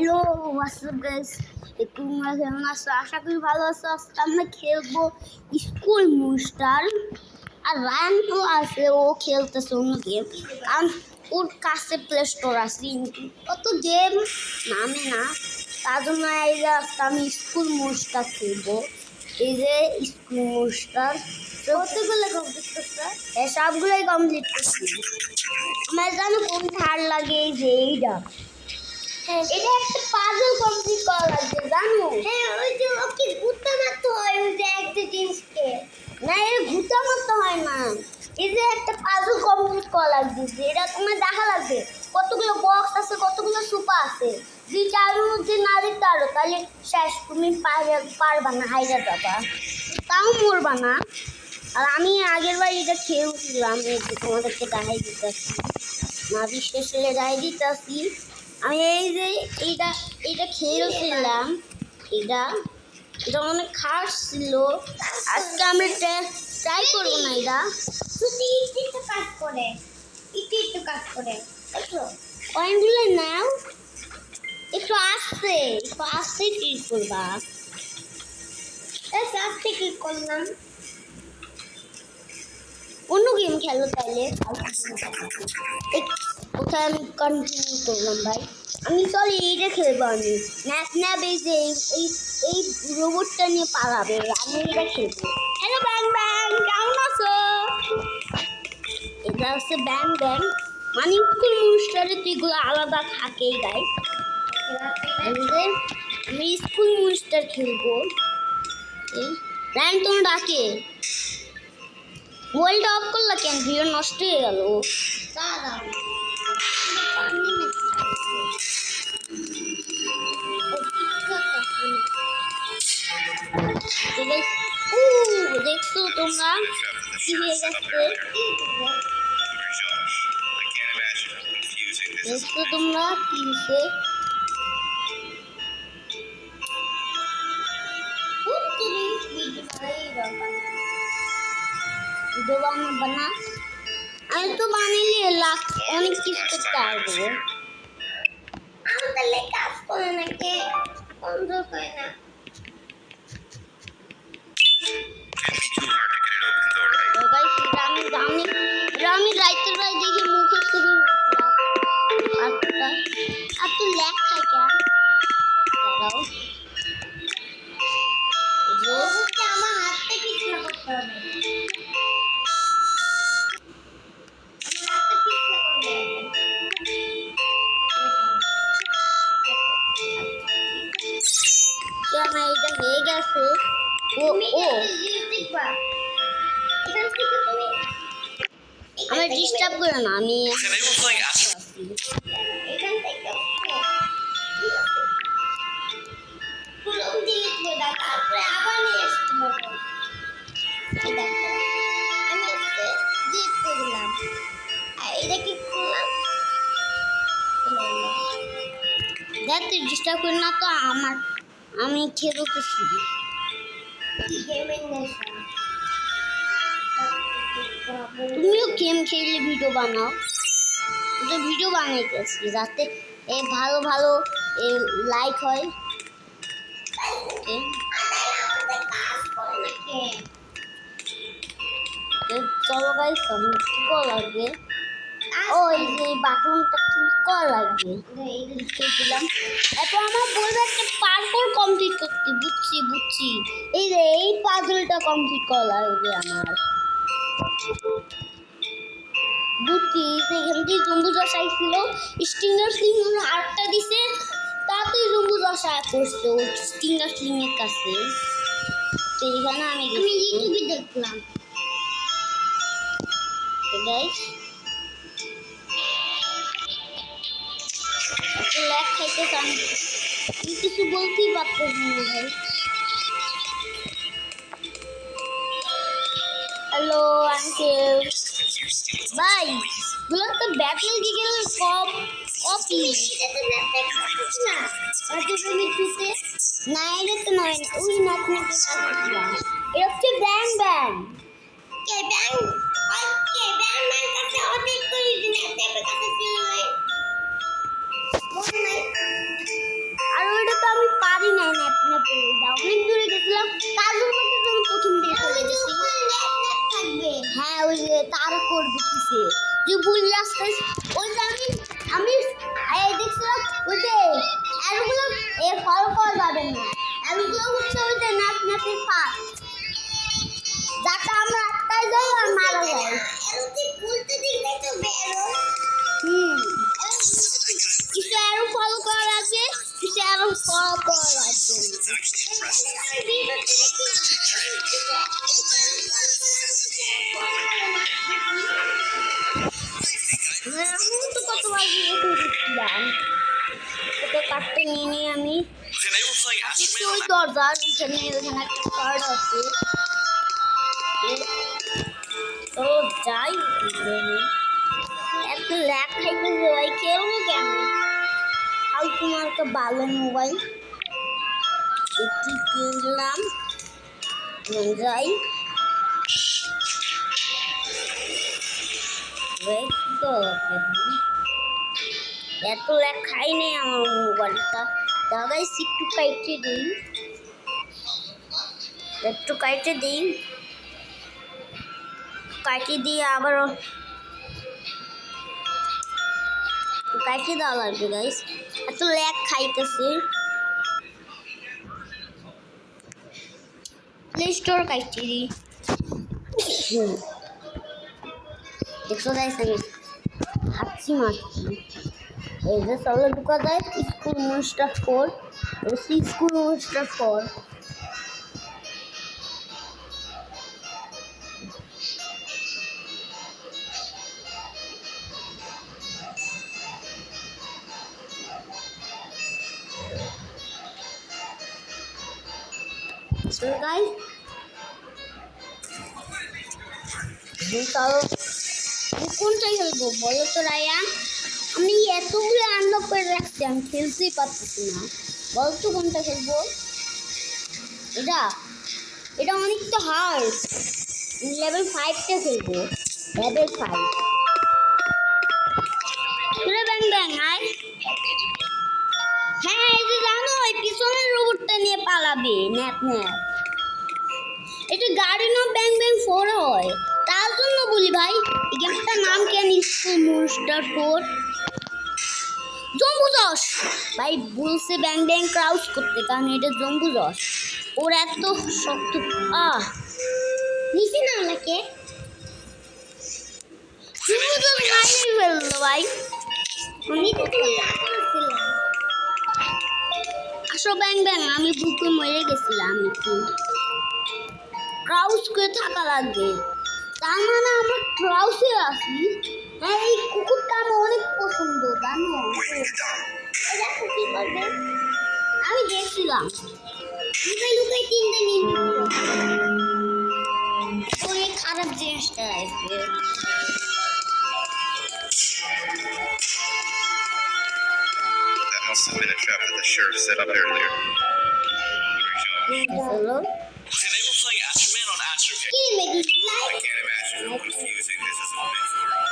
Hello WhatsApp guys, তোমরা কেমন আছো? আশা করি ভালো আছো। আজকে আমরা খেলবো স্কুল মনস্টার। আর রায়ান তো আছে, ও খেলতেছে অন্য গেম, কারণ ওর কাছে প্লে স্টোর আছে কিন্তু কত গেম নামে না। তার জন্য আজকে আমি স্কুল মনস্টার খেলবো। এই যে স্কুল মনস্টার কতগুলো কমপ্লিট করছে? হ্যাঁ, সবগুলোই কমপ্লিট করছি। আমার জানো কোন থার লাগে? এই যে এইটা, এটা একটা পাজল কমপ্লিট করা লাগবে জানো? হ্যাঁ, ওই যে ওকে গুতা মারতে হয়, ওই যে একটা জিনিসকে। না, এর গুতা মারতে হয় না, এই যে একটা পাজল কমপ্লিট করা লাগবে, এটা তোমার দেখা লাগবে। কতগুলো বক্স আছে, কতগুলো সুপা আছে, যে চারের মধ্যে না দেখতে পারো তাহলে শেষ, তুমি পারবা না, হাইরা যাবা, তাও মরবা না। আর আমি আগের বার এটা খেয়েছিলাম, তোমাদেরকে দেখাই দিতেছি, না বিশ্বাস হলে দেখাই দিতেছি। আমি এই যে এইটা খেয়েছিলাম, এটা এটা অনেক খাস ছিল। আজকে আমরা ট্রাই করবো না। এটা একটু কাজ করে, একটু কাজ করে, দেখো কয়েনগুলো নাও, একটু আস্তে ক্লিক করবা। আস্তে ক্লিক করলাম। অন্য গেম খেলো তাইলে। কোথায় আমি কন্টিনিউ করলাম ভাই, আমি চল এইটা খেলবো। আমি ন্যাপ এই যে এই রোবটটা নিয়ে পালাবে, আমি এটা খেলবো। হ্যালো ব্যাং ব্যাং, কেমন আছো? এটা হচ্ছে ব্যাং ব্যাং, মানে স্কুল মনস্টারে তো এগুলো আলাদা থাকেই গাইস। আমি স্কুল মনস্টার খেলবো। ব্যাং তোমার ডাকে, মোবাইলটা অফ করলা কেন? ভিডিও নষ্ট হয়ে গেল। দেখছো তোমরা কি হয়ে গেছে? দেখছো তোমরা কি হয়েছে? ভিডিও বানা, আমি তো বানাইলে লাখ অনেক কিছু করতে পারবো। আমি তাহলে কাজ করে নাকি বন্ধ করে না। আমি রাইতের রাই দেখি মুখে শুরু আর তো লেখ খাই কেন? দাঁড়াও, আমার হাতটা পিছনে করতে হবে। এটা হয়ে গেছে। আমার ডিস্টার্ব করে না, আমি তারপরে আবার নিয়ে আসতে পারবো। আমি ডিলিট করে দিলাম, এটা কি করলাম? দেখ তুই ডিস্টার্ব করি না তো, আমি খেলতেছি। তুমিও গেম খেললে ভিডিও বানাও, তো ভিডিও বানাইতেছি যাতে ভালো ভালো লাইক হয়। চলো গাইস, আমি কি করা লাগবে? ওই যে বাটনটা ক্লিক করা লাগবে, দিলাম। এরপর আমার বলবে একটা পার্কর কমপ্লিট করতে। বুঝছি, এই যে এই পাজলটা কমপ্লিট করা লাগবে আমার। বুঝছি, এখান থেকে জম্বু দশাই ছিল, স্টিঙ্গার স্লিং হারটা দিছে, তাতেই জম্বু দশা করছে ও স্টিঙ্গার স্লিং এর কাছে। তো এখানে আমি ইউটিউবে দেখলাম গাইস, ল্যাগ খাইতে চান, কিছু বলতেই পারতেছি না ভাই। হ্যালো আঙ্কেল ভাই, গুলো তো ব্যাটল জিগেল কপি না, তুমি টুতে না, এটা তো নয়, ওই নাক নাকে কাটলাম। এটা হচ্ছে ব্যাং ব্যাং। কে ব্যাং কাছে অনেক করে দিন, একটা কাছে ছিল মনে নাই। অনেক দূরে গেছিলাম কাজের মধ্যে যখন প্রথম দিকে চলে গেছি থাকবে হ্যাঁ ওই যে তারা করবে কিসে যে ভুল রাস্তায় ওই যে আমি দেখছিলাম ওই যে এরগুলো ফলো করা যাবে না এরগুলো হচ্ছে ওই যে নাপনাপির পাত যাতে আমরা আটকায় যাই আর মারা যাই কিছু আরো ফলো করার আছে কিছু আরো ফলো করার আছে তো কতবার দেখছিলাম ওটা কাটতে নিয়ে আমি ওই দরজার এখানে ওখানে একটা কার্ড আছে তো যাই এত ল্যাগ খাইতে ভাই খেলবো কেন ফালতু মার্কা ভালো মোবাইল একটু কিনলাম যাই এত ল্যাগ খাই নেই আমার মোবাইলটা দাদাই একটু কাইটে দিই একটু কাইটে দিই কাটি দিয়ে আবার কাটি দেওয়া লাগবে গাইস এত ল্যাগ খাইতেছে প্লে স্টোর কাটি দিই দেখছো গাইস আমি হাঁচি মারছি এই যে চলো ঢুকা যায় school monster 4 school monster 4 So guys, কোনটাই খেলবো বলো তো রায়া আমি এতগুলো আনলক করে রাখছি আমি খেলতেই পারতেছি না বল তো কোনটা খেলবো এটা এটা অনেক তো হার্ড লেভেল 5টা খেলবো লেভেল 5 তুলে ব্যাং ব্যাং আয় হ্যাঁ এই যে জানো ওই পিছনের রোবটটা নিয়ে পালাবে ন্যাপ ন্যাপ এটা গাড়ি না ব্যাং ব্যাং 4 হয় তার জন্য বলি ভাই এই গেমটার নাম কেন স্কুল মনস্টার 4 জম্বু জশ ভাই বলছে ব্যাং ব্যাং ক্রাউচ করতে কারণ এটা জম্বু জশ ওর এত শক্ত নিচে না নাকি ফেললো ভাই আমি আসো ব্যাং ব্যাং আমি বুকে মরে গেছিলাম একটু ক্রাউচ করে থাকা লাগবে তার মানে আমরা ক্রাউচে আছি হ্যাঁ এই কুকুরটা আমার অনেক পছন্দ জানো কি করবে আমি দেখছিলাম লুকাই লুকাই তিনটা নিয়ে অনেক খারাপ জিনিসটা আছে Must have been a trap that the sheriff set up earlier. Hello? Enable playing Astro Man on Astro Pay. I can't imagine how confusing this has all been for him.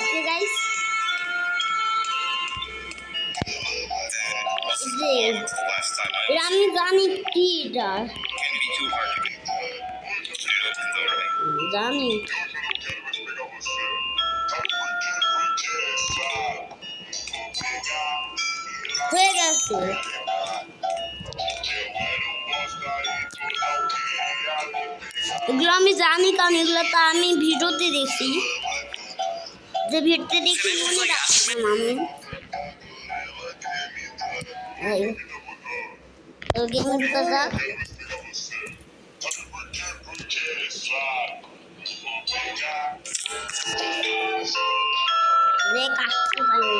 Okay guys. Then, the last time I was Ramzani Tida. can be too hard to get. Zani. হয়ে গেছে এগুলো আমি জানি কারণ এগুলো তো আমি ভিডিওতে দেখি যে ভিডিওতে দেখি মনে রাখতাম আমি গেমের কথা রে কাটতে পারি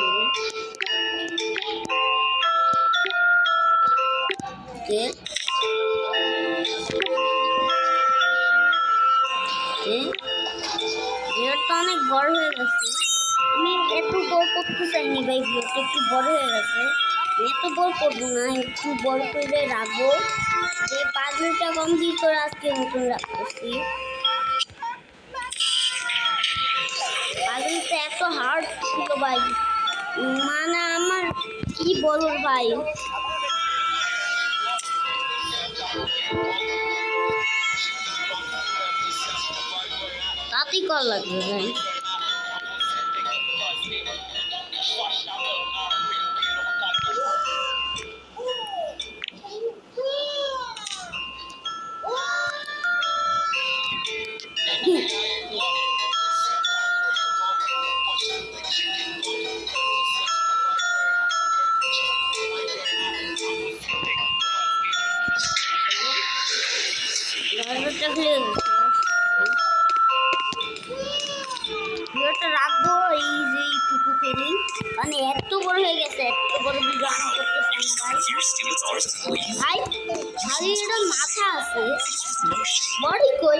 ভিডিওটা অনেক বড় হয়ে গেছে আমি এত বড় করতে চাইনি ভাই ভিডিওটা একটু বড় হয়ে গেছে এত বড় করবো না একটু বড় করে রাখবো যে 5 মিনিটটা কমপ্লিট করে আজকে নতুন রাখতেছি 5 মিনিটটা ব্যাটালটা এত হার্ড ছিল ভাই, মানে আমার কি বলবো ভাই। তাতেই কল লাগবে ভাই। দরজাটা খুলে ভিডিওটা রাখবো এই যে এইটুকু খেলি, মানে এত বড় হয়ে গেছে, এত বড় ভিডিও আমি করতেছি না ভাই। Here, students are employees. ভাই খালি এটা মাথা আছে, বডি কই?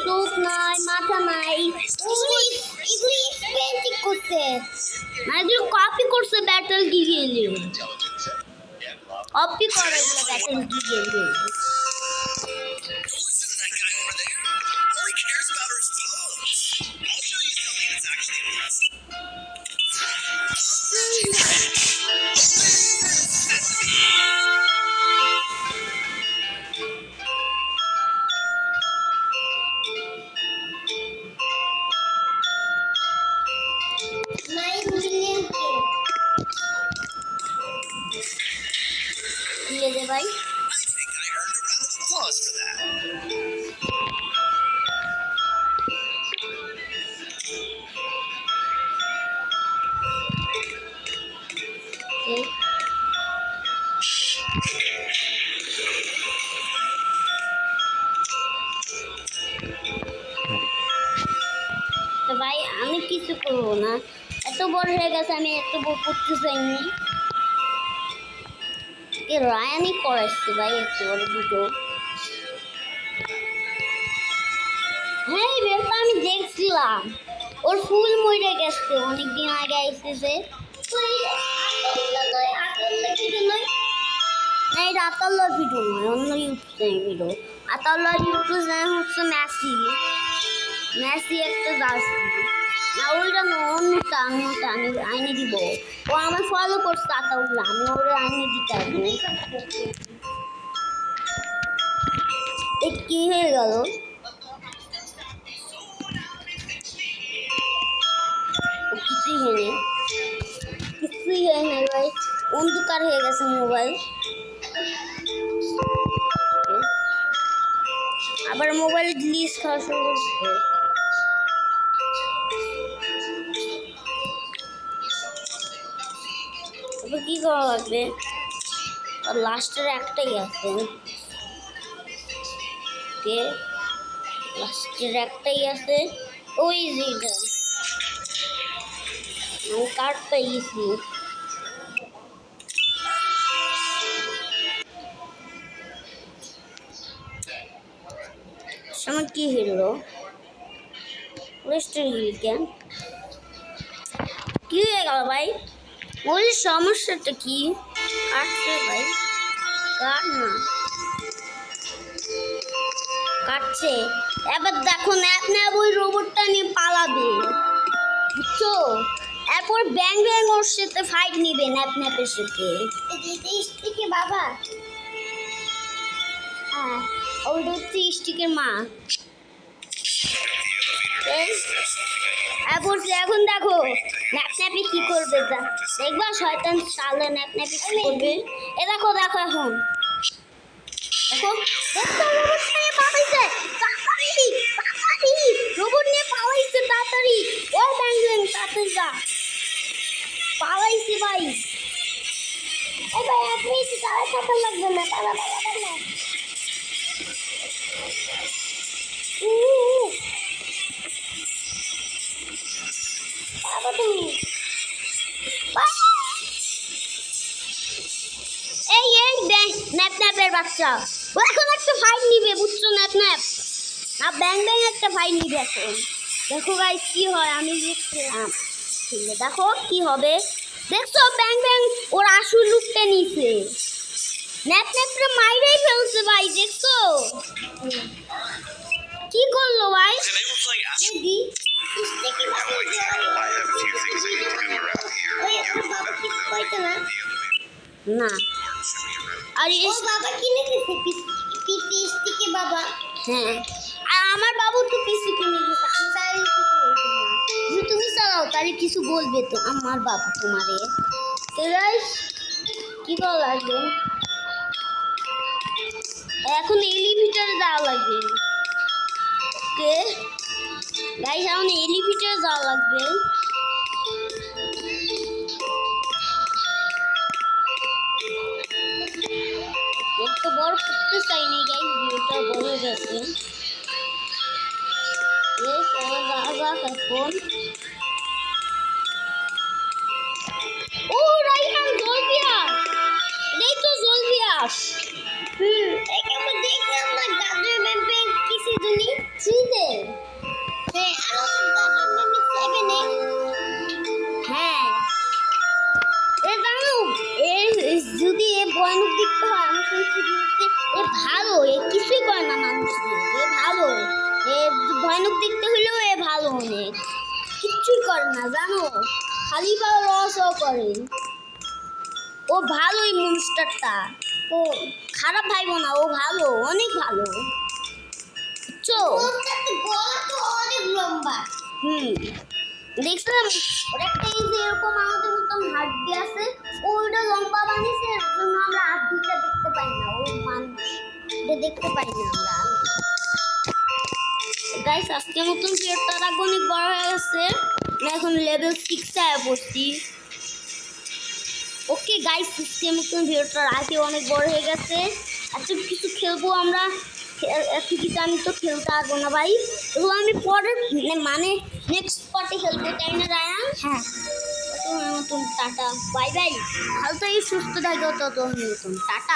চোখ নাই, মাথা নাই, এগুলো পেন্টিং করছে, মানে এগুলো কপি করছে ব্যাটল গিয়ে কপি করে এগুলো ব্যাটল গিয়ে। Don't listen to that guy over there. All he cares about are his clothes. I'll show you something that's actually impressive. দিয়ে দে ভাই। I think I earned a round of applause for that. তো ভাই আমি কিছু করবো না, এত বড় হয়ে গেছে, আমি এত বড় করতে চাইনি। রায়ানি করাচ্ছি ভাই এত বড় ভিডিও। হ্যাঁ বেরটা আমি দেখছিলাম, ওর ফুল মরে গেছে অনেকদিন আগে আইসেছে। এই আতাল্লার ভিডিও নয়, অন্য ইউটিউব ভিডিও। আতাল্লার ইউটিউব চ্যানেল হচ্ছে মেসি, মেসি একটা জার্সি না, ওইটা না, অন্যটা অন্যটা আমি আইনে দিব। ও আমার ফলো করছে আতাউল্লাহ, আমি ওরে আইনে দিতে আসবো। এ কি হয়ে গেল? কিছুই হয়নি, কিছুই হয় না ভাই, অন্ধকার হয়ে গেছে মোবাইল। আবার মোবাইল গ্লিচ খাওয়া শুরু করছে। এবার কি করা লাগবে? আর লাস্টের একটাই আছে, লাস্টের একটাই আছে, ওই যেটা আমি কার্ড পেয়েছি। আমার কি হলো? কেন কি হয়ে গেল ভাই? ওই সমস্যাটা কি? কাটছে ভাই, কাট না, কাটছে। এবার দেখো ন্যাপ ওই রোবটটা নিয়ে পালাবে, বুঝছো? এরপর ব্যাং ব্যাং ওর সাথে ফাইট নিবে ন্যাপের সাথে। বাবা হ্যাঁ, ওইটা হচ্ছে স্টিকের মা। এখন দেখো ন্যাপি কি করবে, দেখবা শয়তান সালে ন্যাপি কি করবে। এ দেখো দেখো এখন দেখো, পালাইছে তাড়াতাড়ি, তাড়াতাড়ি রোবট নিয়ে পালাইছে তাড়াতাড়ি। ওই ব্যাং ব্যাং তাড়াতাড়ি যা, পালাইছে ভাই। এই ভাই আপনি একটু তাড়া থাকা লাগবে না, পালা পালা পালা। এই এই ন্যাপের বাচ্চা, ও এখন একটা ফাইট নিবে, বুঝছো? ন্যাপ আর ব্যাং ব্যাং একটা ফাইট নিবে এখন। দেখো গাইস কি হয়, আমি দেখছিলাম, দেখো কি হবে। দেখছো ব্যাং ব্যাং ওর আসল লুকটা নিছে, ন্যাপরে মাইরেই ফেলছে ভাই, দেখছো? কি করলো ভাই? Today we're playing Astro. দিদি sticky Now wait, I have a few things I need to do around here. ওই You ওর বাবা কি কইতে না? the elevator. না Mark, show me around. আর ও বাবা কিনে দিছে পিসি স্টিকি বাবা। হ্যাঁ আর আমার বাবু তো পিসি কিনে দিয়েছে আমি চাইলে কিছু বলবো না যদি তুমি চালাও তাহলে কিছু বলবে তো আমার বাবু তোমারে তো গাইস কি করা লাগবে এখন এলিভেটরে যাওয়া লাগবে ওকে গাইস এখন এলিভেটরে যাওয়া লাগবে একটু বড় করতে চাই না গাইস ভিডিওটা বড় হয়ে গেছে Yes, এখন ও রাইহান জলবিয়াস এই তো জলবিয়াস একে আমরা দেখলাম না গাজর ম্যাপে কিসে জানি থ্রিতে হ্যাঁ আর গাজর ম্যাপে 7 হ্যাঁ এ জানো এ যদি এ ভয়ানক দেখতে হয় আমি শুনছি যে এ ভালো এ কিছুই করে না মানুষদের এ ভালো এ ভয়ানক দেখতে হলেও এ ভালো অনেক কিচ্ছুই করে না জানো খালি পাওয়া লসও করে ও ভালো এই মনস্টারটা ও খারাপ ভাইবো না ও ভালো অনেক ভালো বুঝছো ওটাতে গলা তো অনেক লম্বা দেখছিলাম ওর একটা এই যে এরকম আমাদের মতন হাড্ডি আছে ওইটা লম্বা বানিয়েছে এর জন্য আমরা হাড্ডিটা দেখতে পাই না ও মানুষ এটা দেখতে পাই না আমরা গাইস আজকের মতন ভিডিওটা রাখবো অনেক বড় হয়ে গেছে আমরা এখন লেভেল 6 এ পড়ছি ওকে গাইস আজকের মতন ভিডিওটা রাখি অনেক বড় হয়ে গেছে এত কিছু খেলবো আমরা এত কিছু আমি তো খেলতে পারবো না ভাই এগুলো আমি পরে মানে নেক্সট পার্টে খেলবো তাই না রায়ান হ্যাঁ তোমার মতন টাটা বাই বাই ভালো তো সুস্থ থাকো তত নতুন টাটা